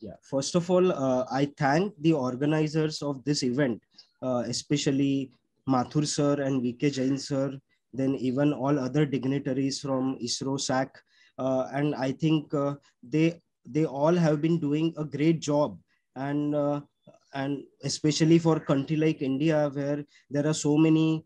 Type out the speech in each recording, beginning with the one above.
Yeah, first of all, I thank the organizers of this event, especially Mathur sir and VK Jain sir, then even all other dignitaries from ISRO SAC. And I think they all have been doing a great job. And and especially for a country like India, where there are so many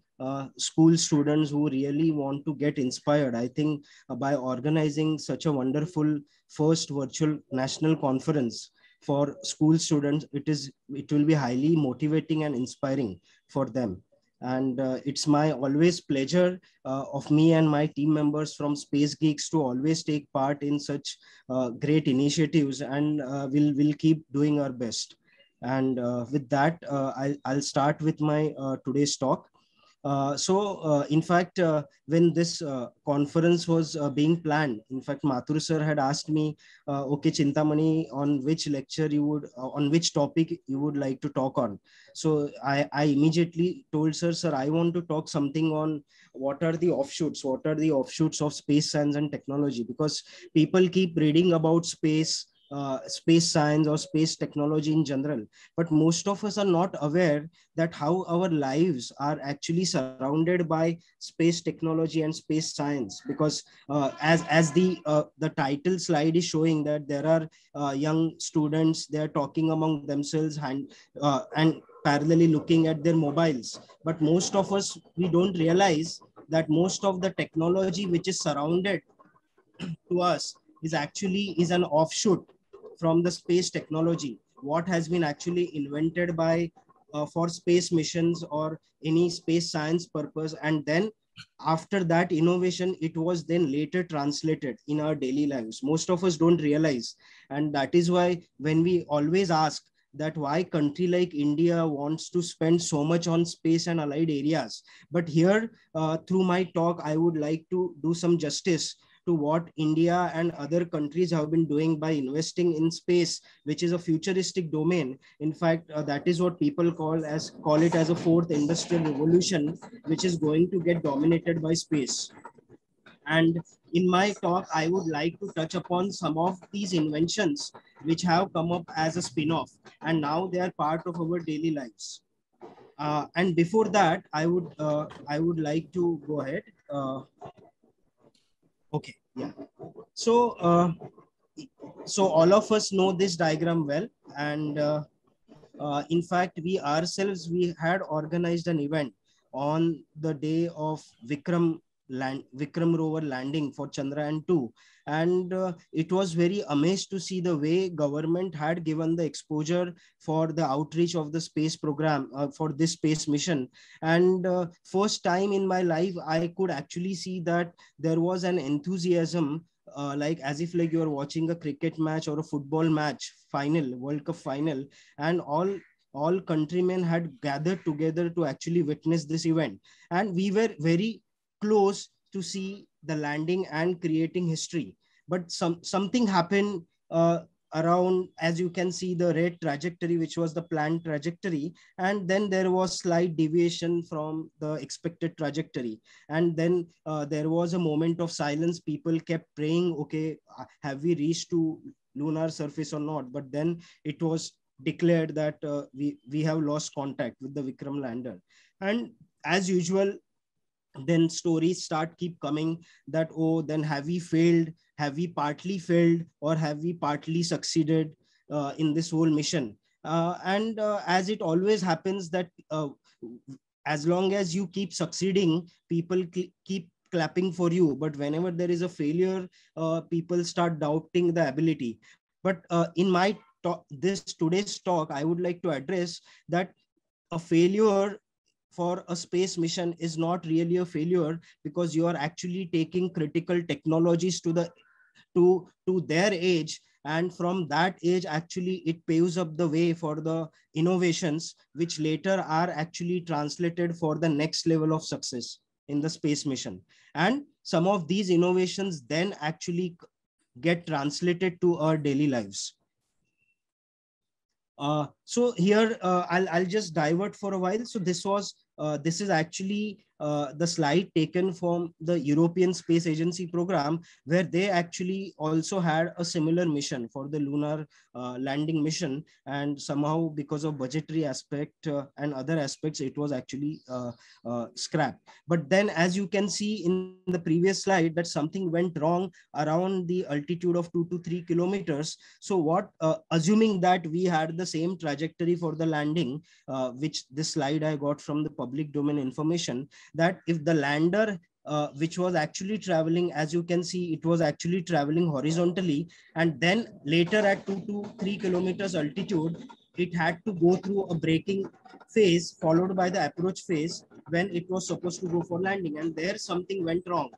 school students who really want to get inspired. I think by organizing such a wonderful first virtual national conference for school students, it will be highly motivating and inspiring for them. And it's my always pleasure of me and my team members from Space Geeks to always take part in such great initiatives, and we'll keep doing our best. And with that, I'll start with my today's talk. In fact, when this conference was being planned, in fact, Mathur sir had asked me, okay, Chintamani, on which lecture you would, on which topic you would like to talk on. So I immediately told sir, I want to talk something on what are the offshoots of space science and technology, because people keep reading about space science or space technology in general, but most of us are not aware that how our lives are actually surrounded by space technology and space science. Because as the title slide is showing, that there are young students, they are talking among themselves and parallelly looking at their mobiles, but most of us, we don't realize that most of the technology which is surrounded to us is an offshoot from the space technology, what has been actually invented by for space missions or any space science purpose. And then after that innovation, it was then later translated in our daily lives. Most of us don't realize. And that is why when we always ask that why country like India wants to spend so much on space and allied areas, but here through my talk I would like to do some justice to what India and other countries have been doing by investing in space, which is a futuristic domain. In fact, that is what people call it as a fourth industrial revolution, which is going to get dominated by space. And in my talk, I would like to touch upon some of these inventions which have come up as a spin-off, and now they are part of our daily lives. And before that, I would like to go ahead. Okay, yeah. So, so all of us know this diagram well, and in fact, we had organized an event on the day of Vikram rover landing for Chandrayaan 2, and it was very amazed to see the way government had given the exposure for the outreach of the space program for this space mission. And first time in my life, I could actually see that there was an enthusiasm, like as if like you are watching a cricket match or a football match final, World Cup final, and all countrymen had gathered together to actually witness this event. And we were very close to see the landing and creating history. But something happened around, as you can see, the red trajectory, which was the planned trajectory, and then there was slight deviation from the expected trajectory. And then there was a moment of silence. People kept praying, okay, have we reached to lunar surface or not? But then it was declared that we have lost contact with the Vikram lander. And as usual, then stories start keep coming that, oh, then have we failed, have we partly failed, or have we partly succeeded in this whole mission. And as it always happens that as long as you keep succeeding, people keep clapping for you, but whenever there is a failure, people start doubting the ability. But in my this today's talk, I would like to address that a failure for a space mission is not really a failure, because you are actually taking critical technologies to their age, and from that age actually it paves up the way for the innovations which later are actually translated for the next level of success in the space mission. And some of these innovations then actually get translated to our daily lives. So here I'll just divert for a while. So this is actually the slide taken from the European Space Agency program, where they actually also had a similar mission for the lunar landing mission. And somehow, because of budgetary aspect and other aspects, it was actually scrapped. But then, as you can see in the previous slide, that something went wrong around the altitude of 2 to 3 kilometers. So what, assuming that we had the same trajectory for the landing, which this slide I got from the public domain information, that if the lander which was actually traveling, as you can see, it was actually traveling horizontally, and then later at 2 to 3 kilometers altitude, it had to go through a braking phase followed by the approach phase when it was supposed to go for landing, and there something went wrong.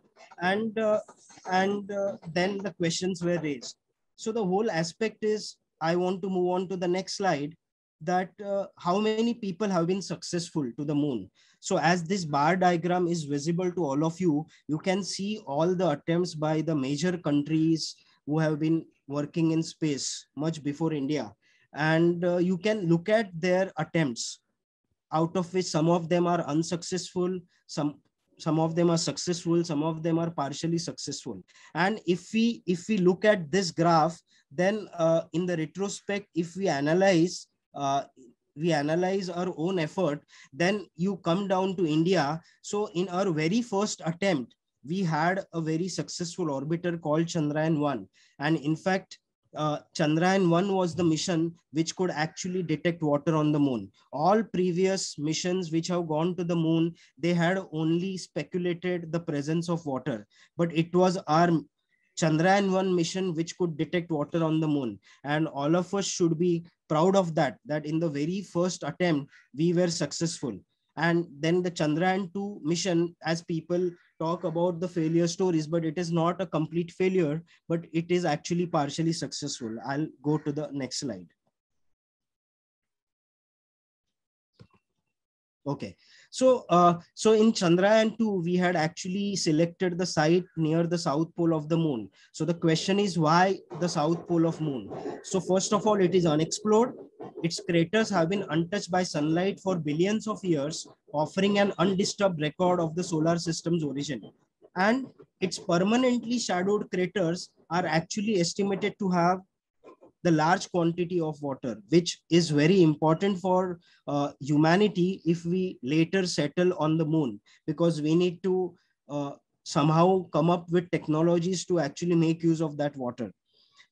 And then the questions were raised. So the whole aspect is, I want to move on to the next slide, that how many people have been successful to the moon. So as this bar diagram is visible to all of you, you can see all the attempts by the major countries who have been working in space much before India. And you can look at their attempts, out of which some of them are unsuccessful, some of them are successful, some of them are partially successful. And if we look at this graph, then in the retrospect, if uh, we analyze our own effort, then you come down to India. So in our very first attempt, we had a very successful orbiter called Chandrayaan-1. And in fact, Chandrayaan-1 was the mission which could actually detect water on the moon. All previous missions which have gone to the moon, they had only speculated the presence of water. But it was our Chandrayaan-1 mission which could detect water on the moon. And all of us should be proud of that, that in the very first attempt, we were successful. And then the Chandrayaan-2 mission, as people talk about the failure stories, but it is not a complete failure, but it is actually partially successful. I'll go to the next slide. Okay. So in Chandrayaan-2, we had actually selected the site near the south pole of the moon. So the question is, why the south pole of moon? So first of all, it is unexplored. Its craters have been untouched by sunlight for billions of years, offering an undisturbed record of the solar system's origin. And its permanently shadowed craters are actually estimated to have the large quantity of water, which is very important for humanity if we later settle on the moon, because we need to somehow come up with technologies to actually make use of that water.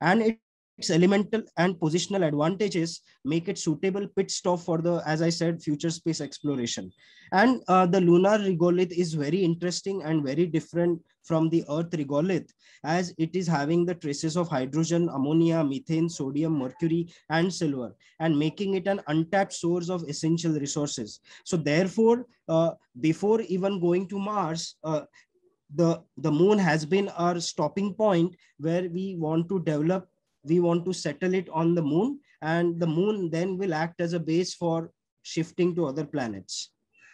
And its elemental and positional advantages make it suitable pit stop for the, as I said, future space exploration. And the lunar regolith is very interesting and very different from the earth regolith, as it is having the traces of hydrogen, ammonia, methane, sodium, mercury, and silver, and making it an untapped source of essential resources. So therefore, before even going to Mars, the moon has been our stopping point, where we want to settle it on the moon, and the moon then will act as a base for shifting to other planets.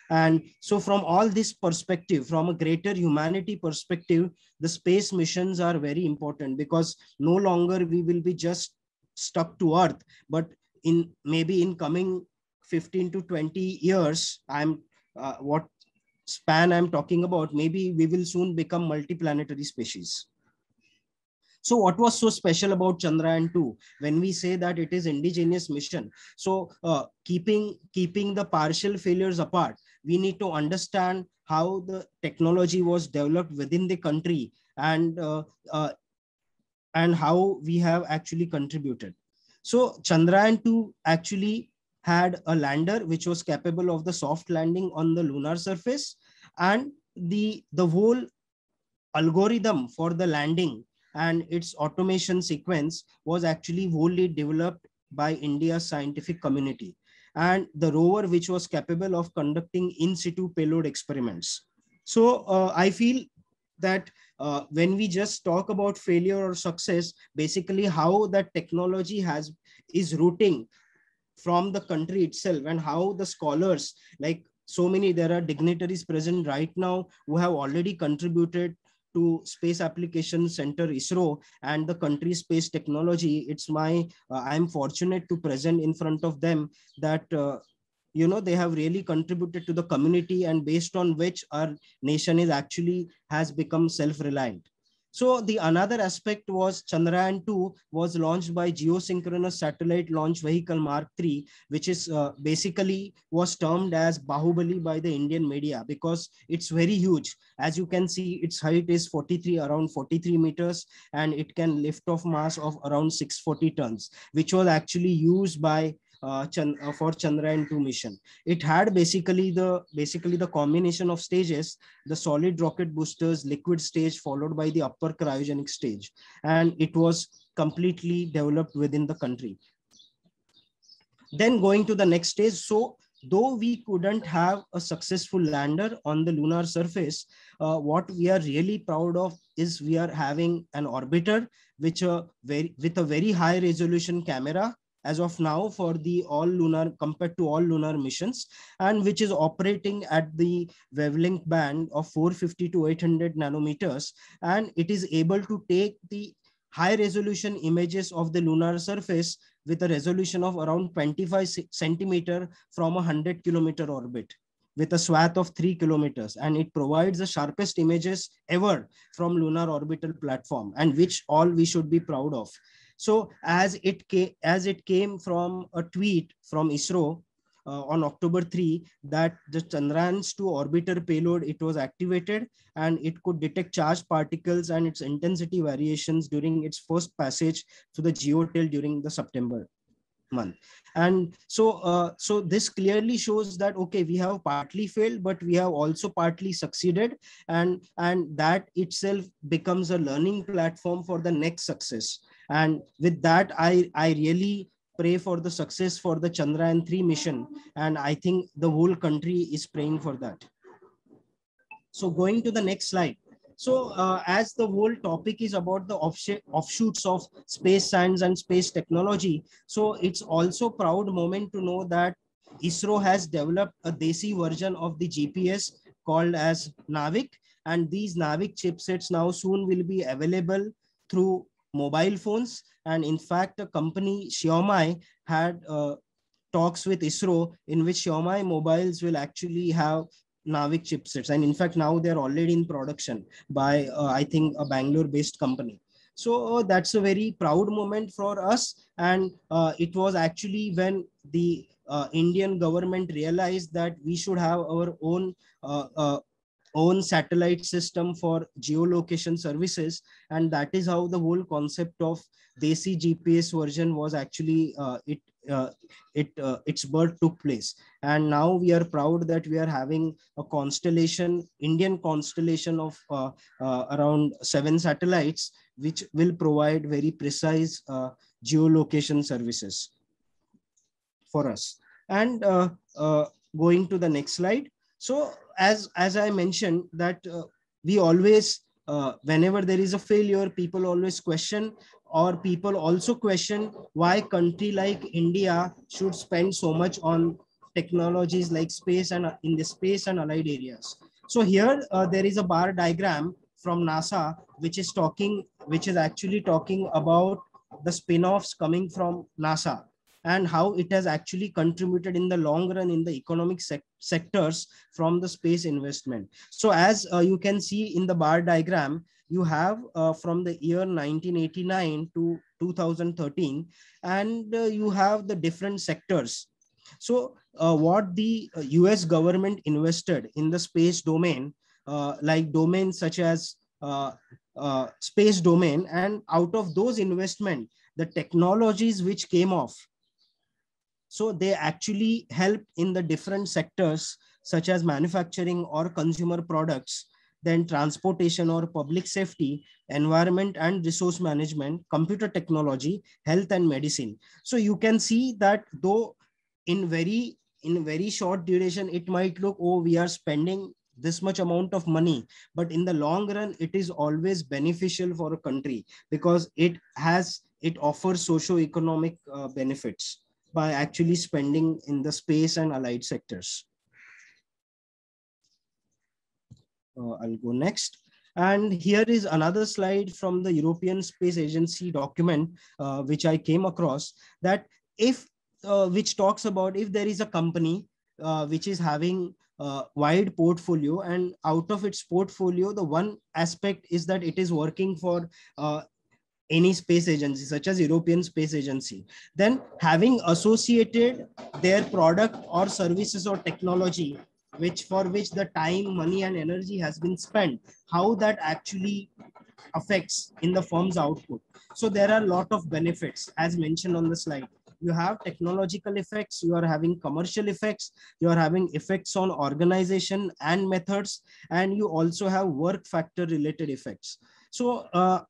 And so from all this perspective, from a greater humanity perspective, the space missions are very important, because no longer we will be just stuck to Earth, but in maybe in coming 15 to 20 years, what span I'm talking about, maybe we will soon become multiplanetary species. So what was so special about Chandrayaan-2 when we say that it is indigenous mission? So keeping the partial failures apart, we need to understand how the technology was developed within the country, and how we have actually contributed. So Chandrayaan-2 actually had a lander which was capable of the soft landing on the lunar surface, and the whole algorithm for the landing and its automation sequence was actually wholly developed by India's scientific community, and the rover which was capable of conducting in situ payload experiments. So I feel that when we just talk about failure or success, basically how that technology is rooting from the country itself, and how the scholars, like so many, there are dignitaries present right now who have already contributed to Space Applications Center ISRO and the country's space technology. I'm fortunate to present in front of them that they have really contributed to the community, and based on which our nation is actually has become self-reliant. So the another aspect was Chandrayaan 2 was launched by Geosynchronous Satellite Launch Vehicle Mark 3, which is basically was termed as Bahubali by the Indian media because it's very huge. As you can see, its height is around 43 meters, and it can lift off mass of around 640 tons, which was actually used by for Chandrayaan 2 mission. It had basically the combination of stages: the solid rocket boosters, liquid stage, followed by the upper cryogenic stage, and it was completely developed within the country. Then going to the next stage. So though we couldn't have a successful lander on the lunar surface, what we are really proud of is we are having an orbiter with a very high resolution camera as of now for the all lunar compared to all lunar missions, and which is operating at the wavelength band of 450 to 800 nanometers, and it is able to take the high resolution images of the lunar surface with a resolution of around 25 centimeter from a 100-kilometer orbit with a swath of 3 kilometers, and it provides the sharpest images ever from lunar orbital platform, and which all we should be proud of. So as it came from a tweet from ISRO on October 3, that the Chandrayaan's 2 orbiter payload, it was activated, and it could detect charged particles and its intensity variations during its first passage to the geotail during the September month. And so this clearly shows that, okay, we have partly failed, but we have also partly succeeded, and that itself becomes a learning platform for the next success. And with that, I really pray for the success for the Chandrayaan 3 mission, and I think the whole country is praying for that. So going to the next slide. So as the whole topic is about the offshoots of space science and space technology, so it's also a proud moment to know that ISRO has developed a Desi version of the GPS called as Navik, and these Navik chipsets now soon will be available through mobile phones. And in fact, a company Xiaomi had talks with ISRO in which Xiaomi mobiles will actually have Navik chipsets, and in fact now they're already in production by I think a Bangalore based company. So that's a very proud moment for us, and it was actually when the Indian government realized that we should have our own satellite system for geolocation services, and that is how the whole concept of Desi GPS version was actually its birth took place. And now we are proud that we are having a constellation, Indian constellation of around 7 satellites, which will provide very precise geolocation services for us. And going to the next slide. So as I mentioned that we always, whenever there is a failure, people always question, or people also question why country like India should spend so much on technologies like space and in the space and allied areas. So here there is a bar diagram from NASA, which is actually talking about the spin-offs coming from NASA and how it has actually contributed in the long run in the economic sectors from the space investment. So as you can see in the bar diagram, you have from the year 1989 to 2013, and you have the different sectors. So what the US government invested in the space domain, like domains such as space domain, and out of those investment, the technologies which came off, so they actually help in the different sectors such as manufacturing or consumer products, then transportation or public safety, environment and resource management, computer technology, health and medicine. So you can see that though in very short duration, it might look, oh, we are spending this much amount of money, but in the long run, it is always beneficial for a country because it offers socio-economic benefits by actually spending in the space and allied sectors. I'll go next. And here is another slide from the European Space Agency document, which I came across, that which talks about if there is a company which is having wide portfolio, and out of its portfolio, the one aspect is that it is working for any space agency such as European Space Agency. Then having associated their product or services or technology, which for which the time, money and energy has been spent, how that actually affects in the firm's output. So there are a lot of benefits as mentioned on the slide. You have technological effects, you are having commercial effects, you are having effects on organization and methods, and you also have work factor related effects. So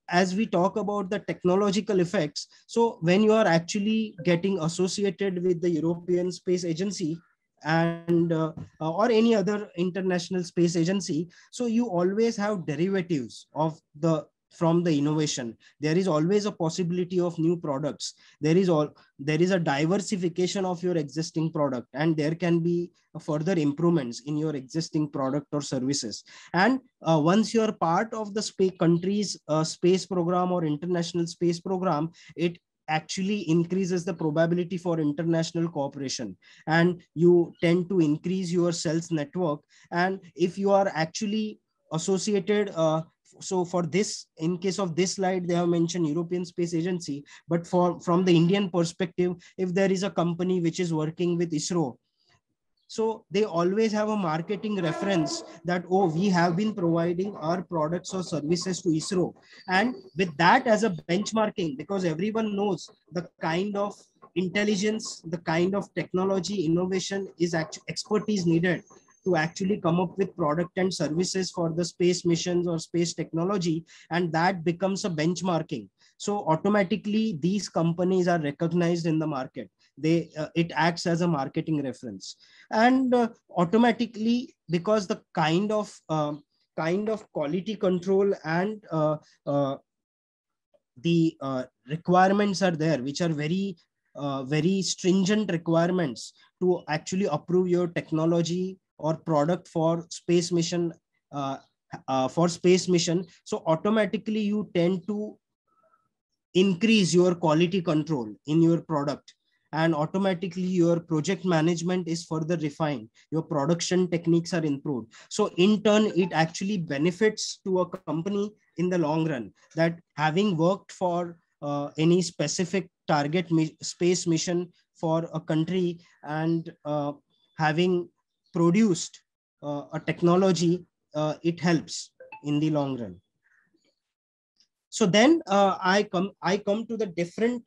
as we talk about the technological effects, so when you are actually getting associated with the European Space Agency and or any other international space agency, so you always have derivatives of the from the innovation. There is always a possibility of new products. There is a diversification of your existing product, and there can be further improvements in your existing product or services. And once you are part of the space country's space program or international space program, it actually increases the probability for international cooperation, and you tend to increase your sales network. And if you are actually associated, so for this, in case of this slide, they have mentioned European Space Agency, but from the Indian perspective, if there is a company which is working with ISRO, so they always have a marketing reference that, oh, we have been providing our products or services to ISRO. And with that as a benchmarking, because everyone knows the kind of intelligence, the kind of technology innovation is actually expertise needed to actually come up with product and services for the space missions or space technology, and that becomes a benchmarking. So automatically these companies are recognized in the market. It acts as a marketing reference, and automatically, because the kind of quality control and the requirements are there, which are very stringent requirements to actually approve your technology or product for space mission. So automatically you tend to increase your quality control in your product, and automatically your project management is further refined, your production techniques are improved. So in turn, it actually benefits to a company in the long run, that having worked for any specific target space mission for a country, and having produced a technology, it helps in the long run. So then I come to the different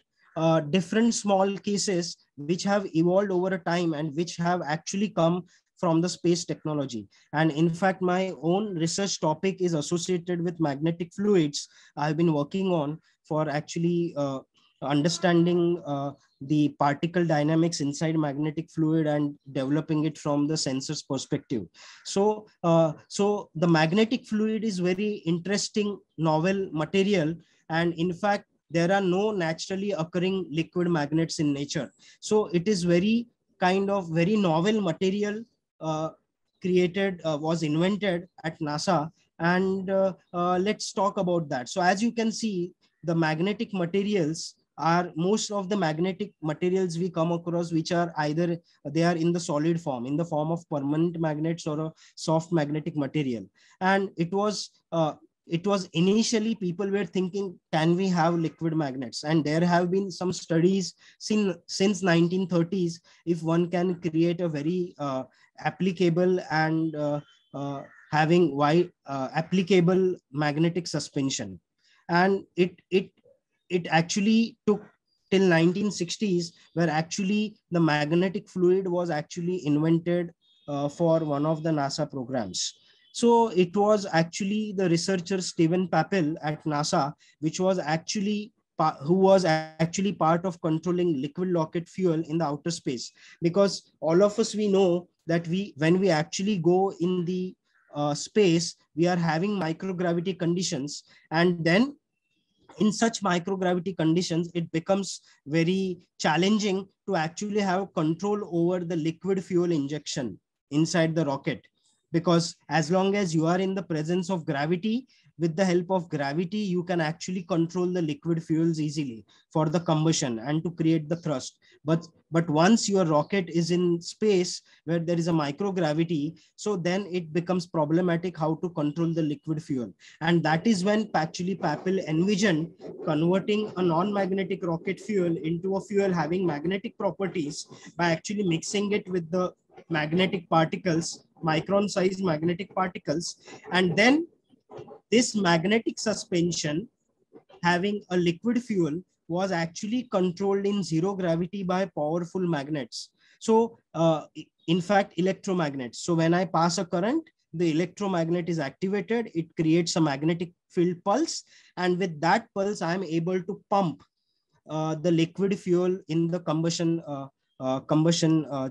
small cases which have evolved over a time and which have actually come from the space technology. And in fact, my own research topic is associated with magnetic fluids. I've been working on for actually understanding the particle dynamics inside magnetic fluid and developing it from the sensor's perspective. So the magnetic fluid is very interesting, novel material, and in fact, there are no naturally occurring liquid magnets in nature. So it is very novel material, was invented at NASA. And let's talk about that. So as you can see, the magnetic materials are most of the magnetic materials we come across, which are either they are in the solid form, in the form of permanent magnets or a soft magnetic material. And it was initially people were thinking, can we have liquid magnets? And there have been some studies since 1930s if one can create a very applicable and having wide applicable magnetic suspension. And it actually took till 1960s, where actually the magnetic fluid was actually invented for one of the NASA programs. So it was actually the researcher Stephen Papel at NASA, who was actually part of controlling liquid rocket fuel in the outer space. Because all of us, we know that when we actually go in the space, we are having microgravity conditions, and then in such microgravity conditions, it becomes very challenging to actually have control over the liquid fuel injection inside the rocket. because as long as you are in the presence of gravity, with the help of gravity, you can actually control the liquid fuels easily for the combustion and to create the thrust. But once your rocket is in space where there is a microgravity, so then it becomes problematic how to control the liquid fuel. And that is when actually Papel envisioned converting a non-magnetic rocket fuel into a fuel having magnetic properties by actually mixing it with the magnetic particles, micron sized magnetic particles. And then this magnetic suspension having a liquid fuel was actually controlled in zero gravity by powerful magnets. So in fact, electromagnets. So when I pass a current, the electromagnet is activated, it creates a magnetic field pulse, and with that pulse, I am able to pump the liquid fuel in the combustion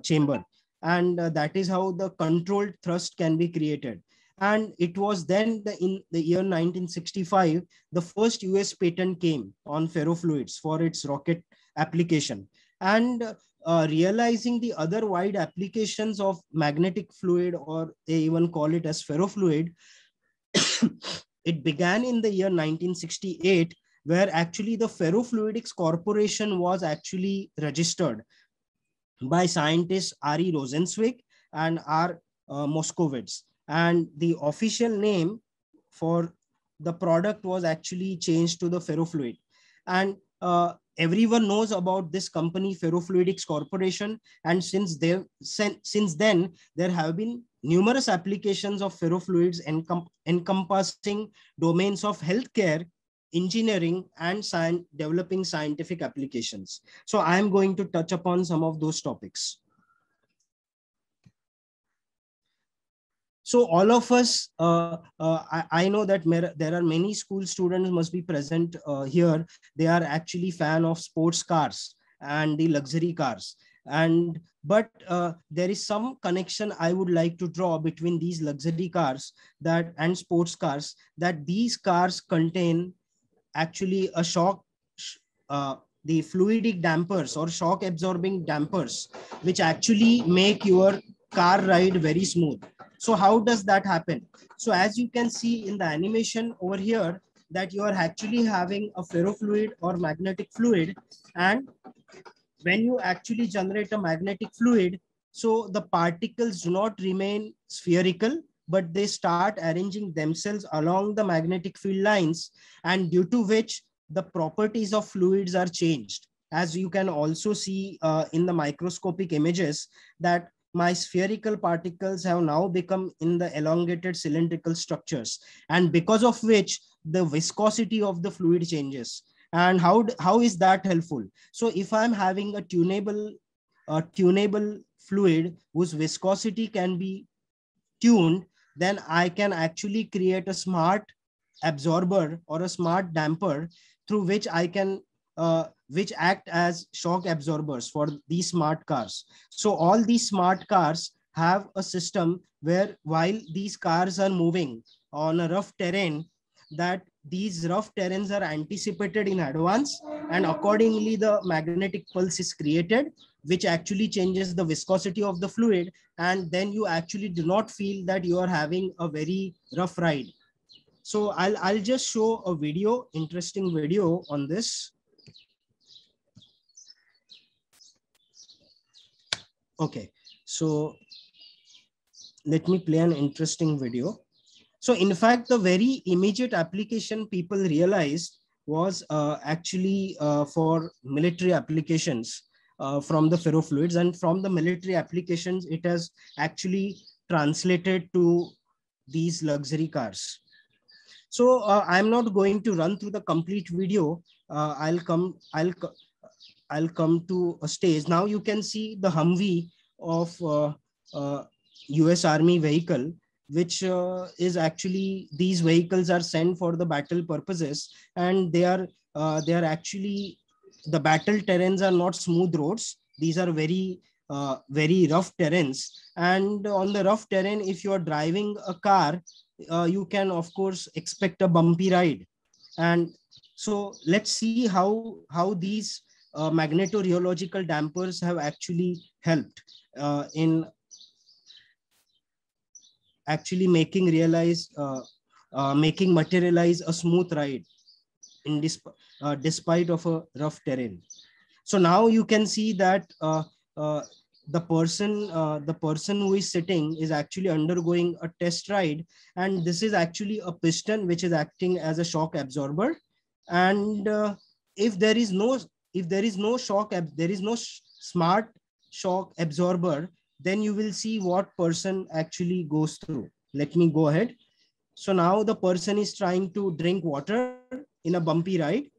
chamber. And that is how the controlled thrust can be created. And it was then in the year 1965, the first US patent came on ferrofluids for its rocket application. And realizing the other wide applications of magnetic fluid, or they even call it as ferrofluid, it began in the year 1968, where actually the Ferrofluidics Corporation was actually registered by scientists R.E. Rosenzweig and R. Moskowitz. And the official name for the product was actually changed to the ferrofluid. And everyone knows about this company, Ferrofluidics Corporation. And since then, there have been numerous applications of ferrofluids encompassing domains of healthcare, engineering, and developing scientific applications. So I am going to touch upon some of those topics. So all of us, I know that there are many school students must be present here. They are actually fan of sports cars and the luxury cars. But there is some connection I would like to draw between these luxury cars and sports cars, that these cars contain actually a the fluidic dampers or shock absorbing dampers, which actually make your car ride very smooth. So how does that happen? So as you can see in the animation over here, that you are actually having a ferrofluid or magnetic fluid. And when you actually generate a magnetic fluid, so the particles do not remain spherical, but they start arranging themselves along the magnetic field lines, and due to which the properties of fluids are changed. As you can also see in the microscopic images, that my spherical particles have now become in the elongated cylindrical structures, and because of which the viscosity of the fluid changes. And how is that helpful? So if I'm having a tunable fluid whose viscosity can be tuned, then I can actually create a smart absorber or a smart damper through which I can which act as shock absorbers for these smart cars. So all these smart cars have a system where, while these cars are moving on a rough terrain, that these rough terrains are anticipated in advance, and accordingly the magnetic pulse is created, which actually changes the viscosity of the fluid, and then you actually do not feel that you are having a very rough ride. So I'll just show a video, interesting video on this. Okay, so let me play an interesting video. So in fact, the very immediate application people realized was actually for military applications from the ferrofluids, and from the military applications, it has actually translated to these luxury cars. So I'm not going to run through the complete video. I'll come to a stage. Now you can see the Humvee of US Army vehicle, which is actually, these vehicles are sent for the battle purposes, and they are actually, the battle terrains are not smooth roads. These are very rough terrains, and on the rough terrain, if you are driving a car, you can of course expect a bumpy ride. And so let's see how these magnetorheological dampers have actually helped in actually making materialize a smooth ride in despite of a rough terrain. So now you can see that uh, the person who is sitting is actually undergoing a test ride, and this is actually a piston which is acting as a shock absorber. And if there is no if there is no there is no smart shock absorber, then you will see what person actually goes through. Let me go ahead. So now the person is trying to drink water in a bumpy ride,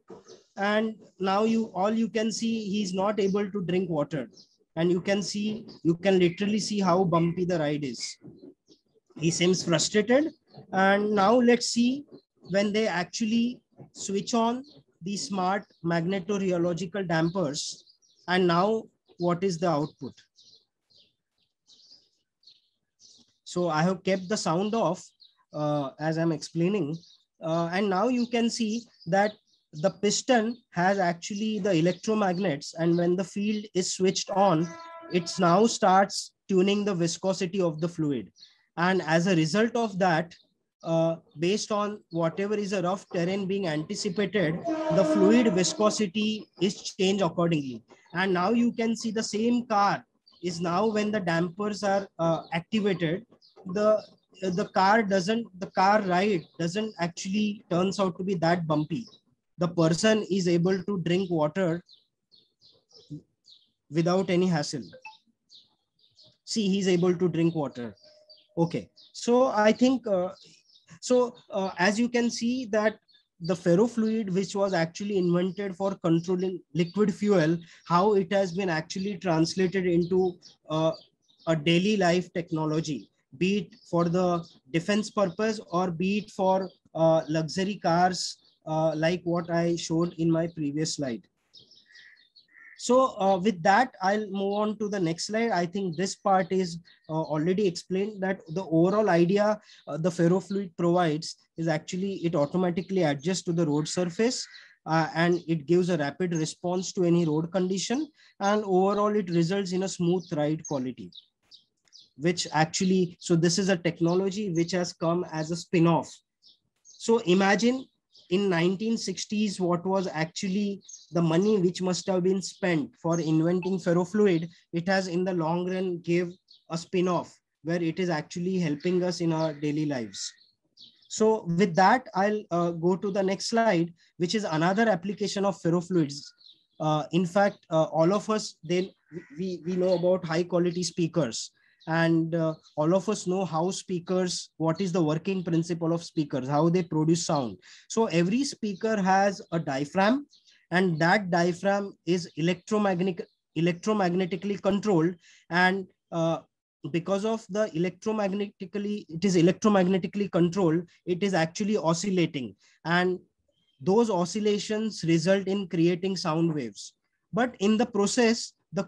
and now you can see he's not able to drink water, and you can literally see how bumpy the ride is. He seems frustrated. And now let's see when they actually switch on the smart magnetorheological dampers, and now what is the output. So I have kept the sound off as I'm explaining. And now you can see that the piston has actually the electromagnets, and when the field is switched on, it now starts tuning the viscosity of the fluid. And as a result of that, based on whatever is a rough terrain being anticipated, the fluid viscosity is changed accordingly. And now you can see the same car is now, when the dampers are activated, the the car ride doesn't actually turns out to be that bumpy. The person is able to drink water without any hassle. See, he's able to drink water. Okay, so I think as you can see that the ferrofluid, which was actually invented for controlling liquid fuel, how it has been actually translated into a daily life technology, be it for the defense purpose or be it for luxury cars, like what I showed in my previous slide. So with that, I'll move on to the next slide. I think this part is already explained, that the overall idea the ferrofluid provides is actually it automatically adjusts to the road surface, and it gives a rapid response to any road condition, and overall it results in a smooth ride quality, which actually, so this is a technology which has come as a spin-off. So imagine in 1960s, what was actually the money which must have been spent for inventing ferrofluid. It has in the long run gave a spin-off where it is actually helping us in our daily lives. So with that, I'll go to the next slide, which is another application of ferrofluids. In fact, all of us, we know about high quality speakers, and all of us know how speakers, what is the working principle of speakers, how they produce sound. So every speaker has a diaphragm, and that diaphragm is electromagnetically controlled, and because of the it is electromagnetically controlled, it is actually oscillating, and those oscillations result in creating sound waves. But in the process, the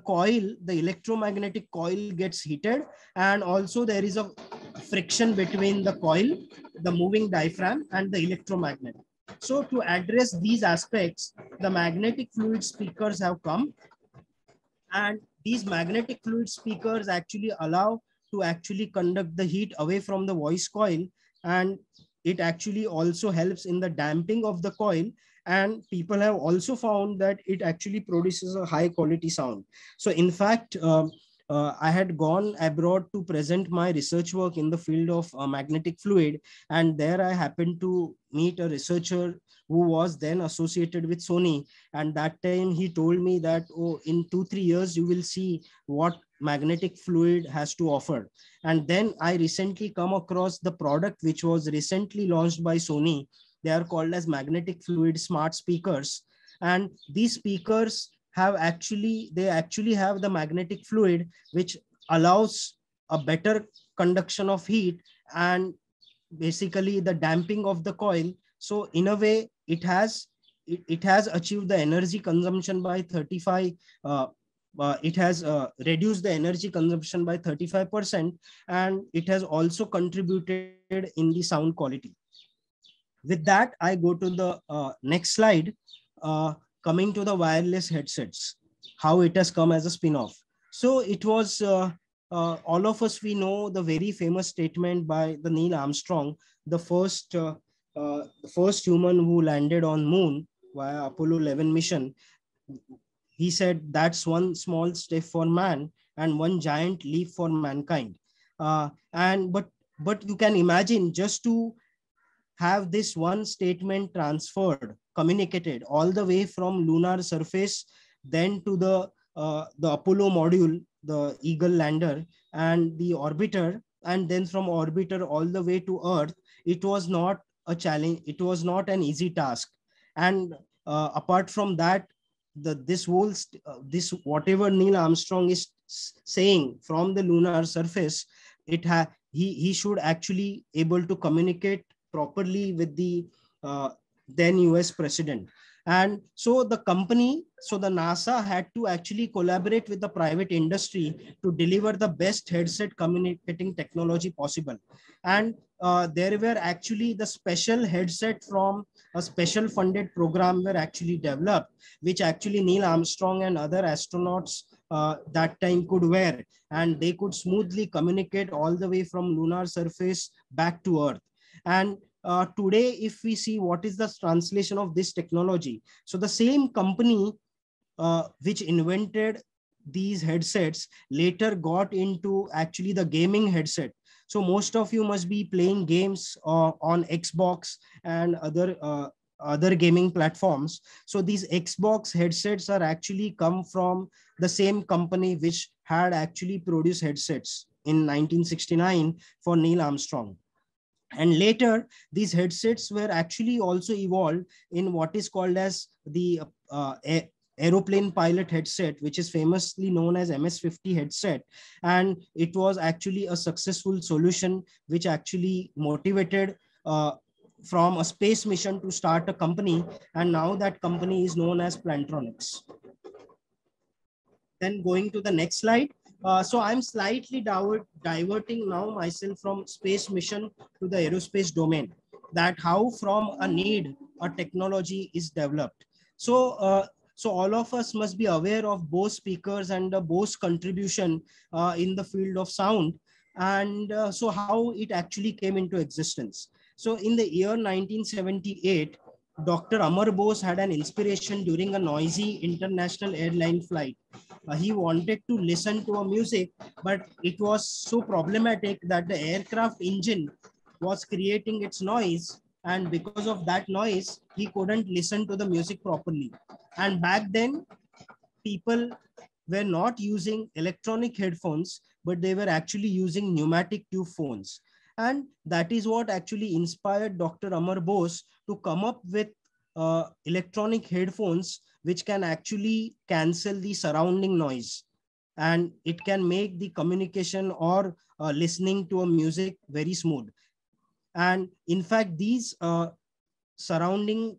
electromagnetic coil gets heated, and also there is a friction between the coil, the moving diaphragm, and the electromagnet. So to address these aspects, the magnetic fluid speakers have come, and these magnetic fluid speakers actually allow to actually conduct the heat away from the voice coil, and it actually also helps in the damping of the coil, and people have also found that it actually produces a high quality sound. So in fact, I had gone abroad to present my research work in the field of magnetic fluid, and there I happened to meet a researcher who was then associated with Sony. And that time he told me that, oh, in 2-3 years, you will see what magnetic fluid has to offer. And then I recently come across the product which was recently launched by Sony. They are called as magnetic fluid smart speakers. And these speakers they actually have the magnetic fluid, which allows a better conduction of heat and basically the damping of the coil. So in a way, it has achieved the energy consumption by 35. It has reduced the energy consumption by 35%, and it has also contributed in the sound quality. With that, I go to the next slide, coming to the wireless headsets, how it has come as a spin-off. So it was all of us, we know the very famous statement by the Neil Armstrong, the first human who landed on moon via Apollo 11 mission. He said, that's one small step for man and one giant leap for mankind. And but you can imagine, just to have this one statement transferred, communicated all the way from lunar surface, then to the Apollo module, the Eagle lander, and the orbiter, and then from orbiter all the way to Earth. It was not a challenge. It was not an easy task. And apart from that, this whatever Neil Armstrong is saying from the lunar surface, he should actually able to communicate properly with the then US president. And so the NASA had to actually collaborate with the private industry to deliver the best headset communicating technology possible. And there were actually the special headset from a special funded program were actually developed, which actually Neil Armstrong and other astronauts that time could wear, and they could smoothly communicate all the way from lunar surface back to Earth. And today, if we see what is the translation of this technology, so the same company which invented these headsets later got into actually the gaming headset. So most of you must be playing games on Xbox and other gaming platforms. So these Xbox headsets are actually come from the same company which had actually produced headsets in 1969 for Neil Armstrong. And later, these headsets were actually also evolved in what is called as the aeroplane pilot headset, which is famously known as MS-50 headset. And it was actually a successful solution, which actually motivated from a space mission to start a company. And now that company is known as Plantronics. Then going to the next slide. So I'm slightly diverting now myself from space mission to the aerospace domain, that how from a need a technology is developed. So so all of us must be aware of Bose speakers and the Bose contribution in the field of sound, and so how it actually came into existence. So in the year 1978, Dr. Amar Bose had an inspiration during a noisy international airline flight. He wanted to listen to a music, but it was so problematic that the aircraft engine was creating its noise, and because of that noise, he couldn't listen to the music properly. And back then, people were not using electronic headphones, but they were actually using pneumatic tube phones. And that is what actually inspired Dr. Amar Bose to come up with electronic headphones which can actually cancel the surrounding noise, and it can make the communication or listening to a music very smooth. And in fact, these surrounding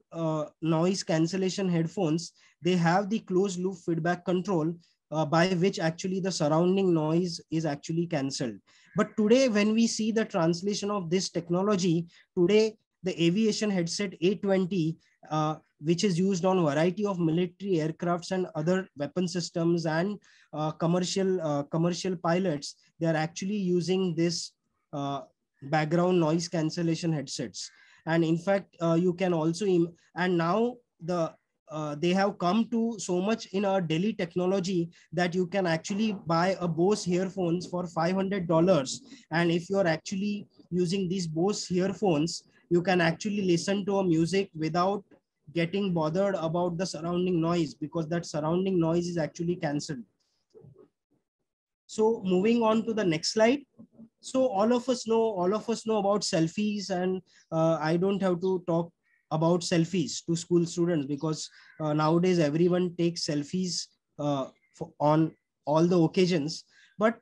noise cancellation headphones, they have the closed loop feedback control by which actually the surrounding noise is actually cancelled. But today, when we see the translation of this technology, today the aviation headset A20, which is used on a variety of military aircrafts and other weapon systems and commercial pilots, they are actually using this background noise cancellation headsets. And in fact, you can also, and now they have come to so much in our daily technology that you can actually buy a Bose earphones for $500. And if you're actually using these Bose earphones, you can actually listen to a music without getting bothered about the surrounding noise, because that surrounding noise is actually cancelled. So moving on to the next slide. So all of us know about selfies, and I don't have to talk about selfies to school students, because nowadays everyone takes selfies on all the occasions. But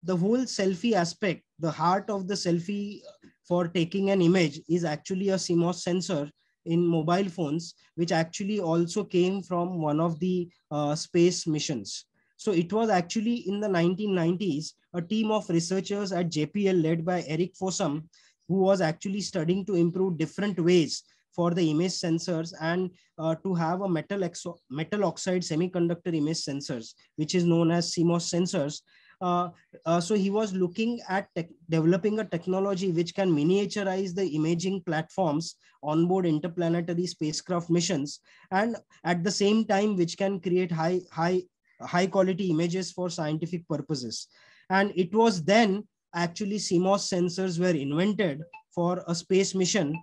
the whole selfie aspect, the heart of the selfie for taking an image, is actually a CMOS sensor in mobile phones, which actually also came from one of the space missions. So it was actually in the 1990s, a team of researchers at JPL led by Eric Fossum, who was actually studying to improve different ways for the image sensors and to have a metal oxide semiconductor image sensors, which is known as CMOS sensors. So he was looking at developing a technology which can miniaturize the imaging platforms onboard interplanetary spacecraft missions, and at the same time which can create high quality images for scientific purposes. And it was then actually CMOS sensors were invented for a space mission.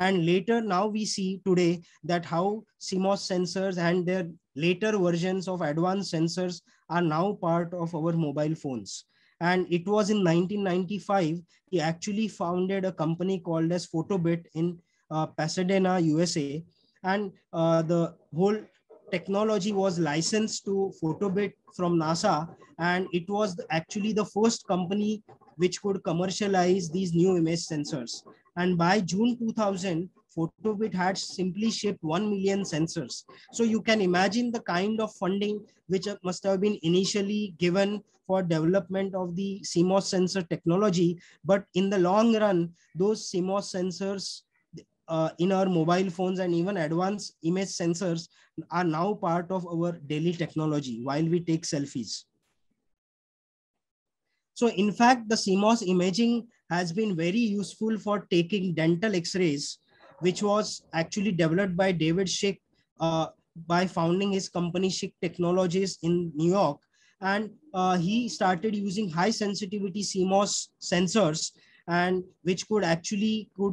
And later, now we see today that how CMOS sensors and their later versions of advanced sensors are now part of our mobile phones. And it was in 1995, he actually founded a company called as Photobit in Pasadena, USA. And the whole technology was licensed to Photobit from NASA. And it was actually the first company which could commercialize these new image sensors. And by June 2000, Photobit had simply shipped 1 million sensors. So you can imagine the kind of funding which must have been initially given for development of the CMOS sensor technology. But in the long run, those CMOS sensors in our mobile phones and even advanced image sensors are now part of our daily technology while we take selfies. So in fact, the CMOS imaging has been very useful for taking dental X-rays, which was actually developed by David Schick by founding his company Schick Technologies in New York. And he started using high sensitivity CMOS sensors, and which could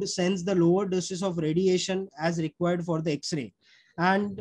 sense the lower doses of radiation as required for the X-ray. And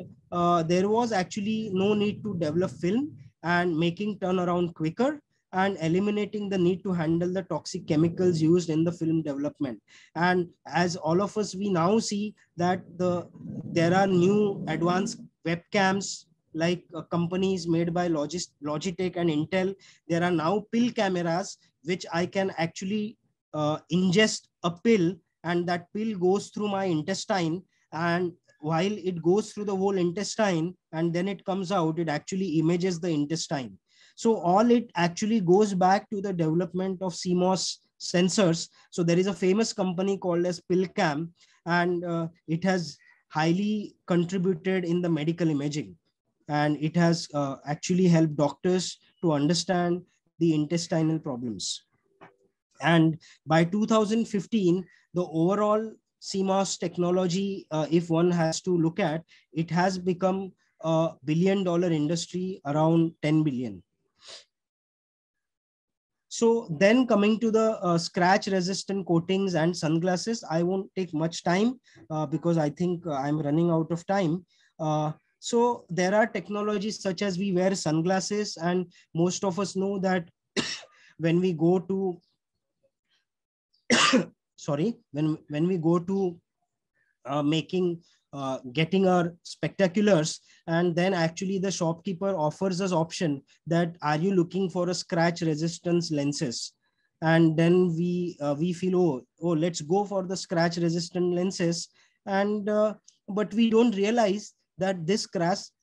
there was actually no need to develop film, and making turnaround quicker and eliminating the need to handle the toxic chemicals used in the film development. And as all of us, we now see that there are new advanced webcams like companies made by Logitech and Intel. There are now pill cameras, which I can actually ingest a pill, and that pill goes through my intestine, and while it goes through the whole intestine and then it comes out, it actually images the intestine. So all it actually goes back to the development of CMOS sensors. So there is a famous company called as PillCam, and it has highly contributed in the medical imaging. And it has actually helped doctors to understand the intestinal problems. And by 2015, the overall CMOS technology, if one has to look at, it has become a billion-dollar industry, around 10 billion. So then coming to the scratch resistant coatings and sunglasses, I won't take much time because I think I'm running out of time. So there are technologies such as we wear sunglasses, and most of us know that when we go to when we go to getting our spectaculars, and then actually the shopkeeper offers us option that, are you looking for a scratch resistance lenses? And then we feel, oh, let's go for the scratch resistant lenses. And but we don't realize that this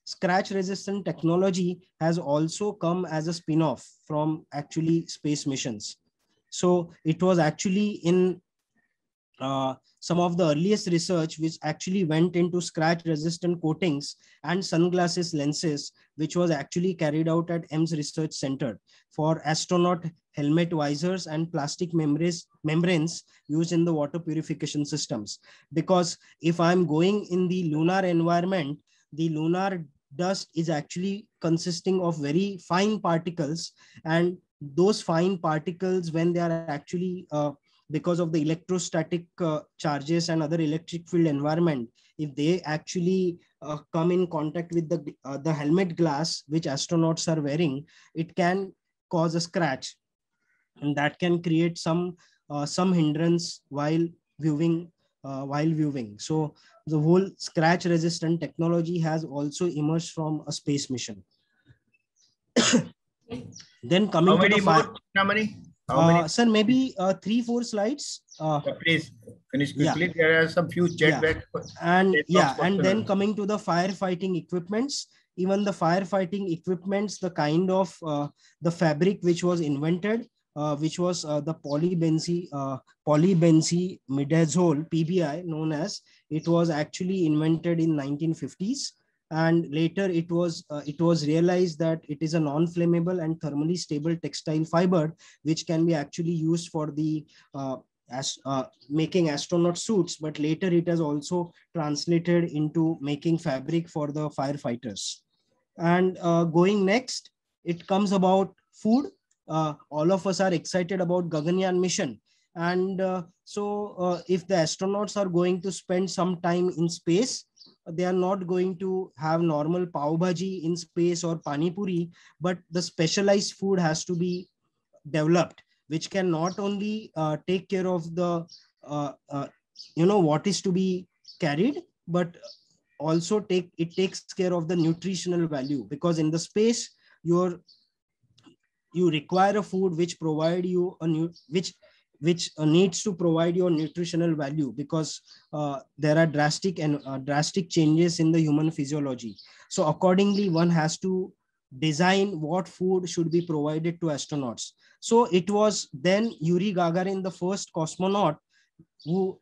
scratch resistant technology has also come as a spin-off from actually space missions. So it was actually in some of the earliest research which actually went into scratch resistant coatings and sunglasses lenses, which was actually carried out at EMS Research Center for astronaut helmet visors and plastic membranes used in the water purification systems. Because if I'm going in the lunar environment, the lunar dust is actually consisting of very fine particles, and those fine particles, when they are actually because of the electrostatic charges and other electric field environment, if they actually come in contact with the helmet glass which astronauts are wearing, it can cause a scratch, and that can create some hindrance while viewing. So the whole scratch resistant technology has also emerged from a space mission. Then coming to the more, how many? Sir, maybe 3-4 slides. Please finish quickly. Yeah. There are some few chat and then coming to the firefighting equipments. Even the firefighting equipments, the kind of the fabric which was invented, which was the polybenzimidazole, PBI, known as, it was actually invented in 1950s. and later it was realized that it is a non-flammable and thermally stable textile fiber, which can be actually used for the making astronaut suits, but later it has also translated into making fabric for the firefighters. And going next, it comes about food. All of us are excited about Gaganyaan mission. And if the astronauts are going to spend some time in space, they are not going to have normal pav bhaji in space or pani puri, but the specialized food has to be developed, which can not only take care of the what is to be carried, but also takes care of the nutritional value, because in the space you require a food which provide you which needs to provide your nutritional value, because there are drastic changes in the human physiology. So accordingly, one has to design what food should be provided to astronauts. So it was then Yuri Gagarin, the first cosmonaut who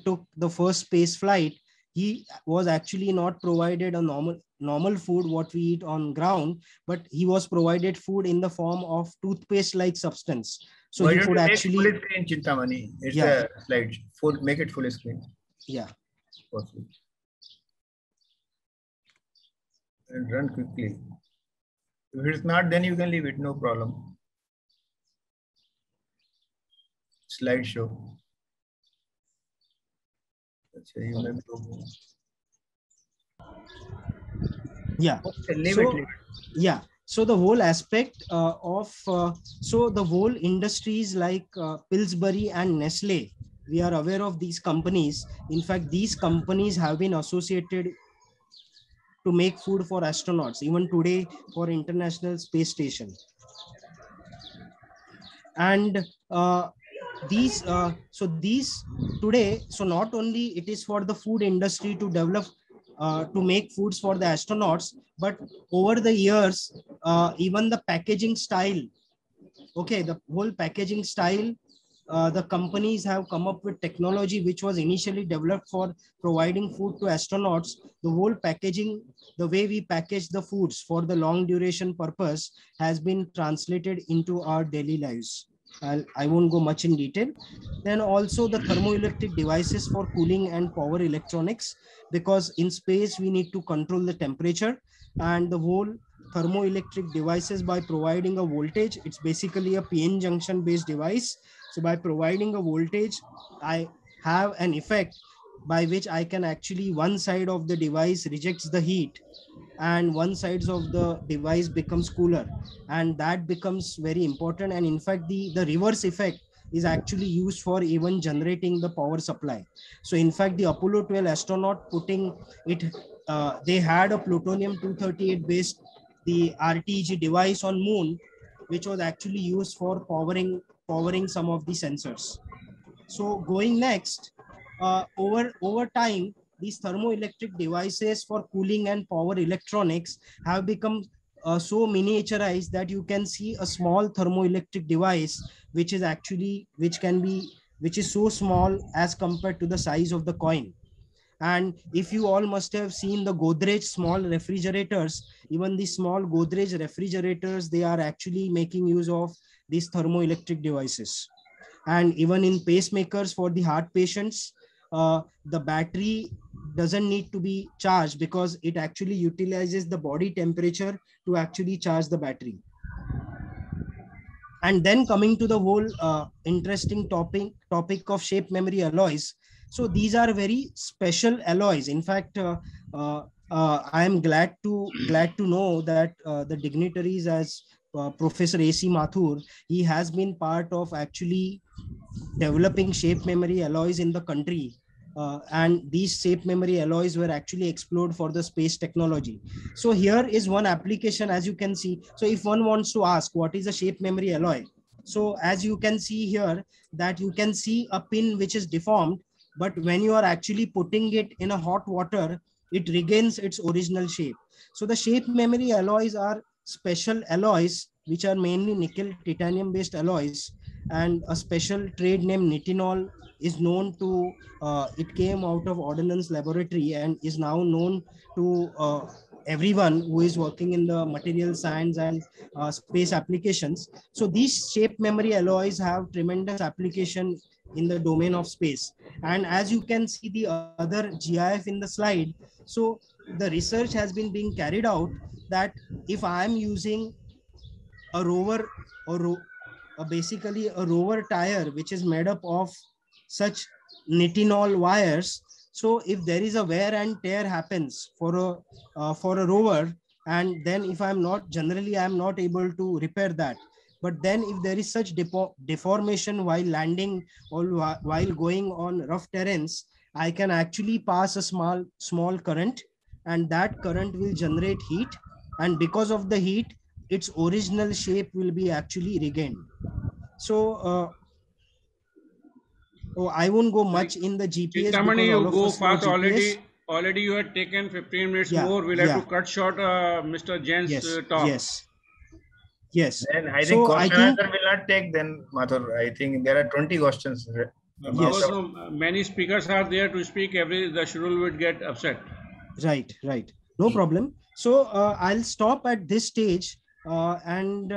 took the first space flight. He was actually not provided a normal food what we eat on ground, but he was provided food in the form of toothpaste like substance. So why he don't could you actually make full screen, Chintamani? It's a slide. Make it full screen. Yeah. Possible. And run quickly. If it's not, then you can leave it, no problem. Slideshow. Yeah. So the whole aspect so the whole industries like Pillsbury and Nestle, we are aware of these companies. In fact, these companies have been associated to make food for astronauts even today for International Space Station. And these today, so not only it is for the food industry to develop to make foods for the astronauts, but over the years even the packaging style, the whole packaging style, the companies have come up with technology which was initially developed for providing food to astronauts. The whole packaging, the way we package the foods for the long duration purpose, has been translated into our daily lives. I won't go much in detail. Then also the thermoelectric devices for cooling and power electronics, because in space we need to control the temperature, and the whole thermoelectric devices, by providing a voltage, it's basically a PN junction based device. So by providing a voltage, I have an effect by which I can actually, one side of the device rejects the heat and one sides of the device becomes cooler, and that becomes very important. And in fact, the reverse effect is actually used for even generating the power supply. So in fact, the Apollo 12 astronaut putting it, they had a plutonium-238 based the RTG device on moon, which was actually used for powering some of the sensors. So going next, over time, these thermoelectric devices for cooling and power electronics have become so miniaturized that you can see a small thermoelectric device, which is so small as compared to the size of the coin. And if you all must have seen the Godrej small refrigerators, even the small Godrej refrigerators, they are actually making use of these thermoelectric devices. And even in pacemakers for the heart patients, the battery doesn't need to be charged, because it actually utilizes the body temperature to actually charge the battery. And then coming to the whole interesting topic of shape memory alloys. So these are very special alloys. In fact, I am glad to know that the dignitaries, as Professor A.C. Mathur, he has been part of actually developing shape memory alloys in the country. And these shape memory alloys were actually explored for the space technology. So here is one application, as you can see. So if one wants to ask what is a shape memory alloy, so as you can see here, that you can see a pin which is deformed, but when you are actually putting it in a hot water, it regains its original shape. So the shape memory alloys are special alloys which are mainly nickel titanium based alloys, and a special trade name nitinol is known to, it came out of Ordnance Laboratory and is now known to everyone who is working in the material science and space applications. So these shape memory alloys have tremendous application in the domain of space. And as you can see the other GIF in the slide, so the research has been being carried out that if I am using a rover or basically a rover tire which is made up of such nitinol wires, so if there is a wear and tear happens for a rover, and then if I'm not, generally I'm not able to repair that, but then if there is such deformation while landing or while going on rough terrains, I can actually pass a small current, and that current will generate heat, and because of the heat its original shape will be actually regained. So I won't go much in the GPS Chintamani, because you all of go us know fast GPS. already. Already you had taken 15 minutes Yeah, more. We'll have to yeah, cut short Mr. Jain's yes, talk. yes, yes. Then I think So I question think answer will not take then, Mathur. I think there are 20 questions. Because yes, many speakers are there to speak, the schedule would get upset. right, no problem. So I'll stop at this stage, and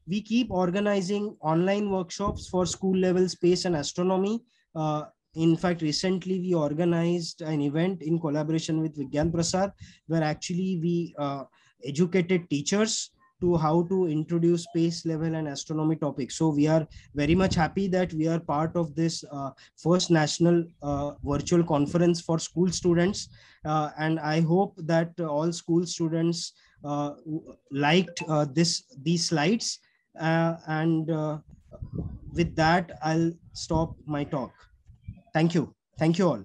we keep organizing online workshops for school level space and astronomy. In fact, recently we organized an event in collaboration with Vigyan Prasad, where actually we educated teachers to how to introduce space level and astronomy topics. So we are very much happy that we are part of this first national virtual conference for school students, and I hope that all school students liked these slides, and with that I'll stop my talk. Thank you all.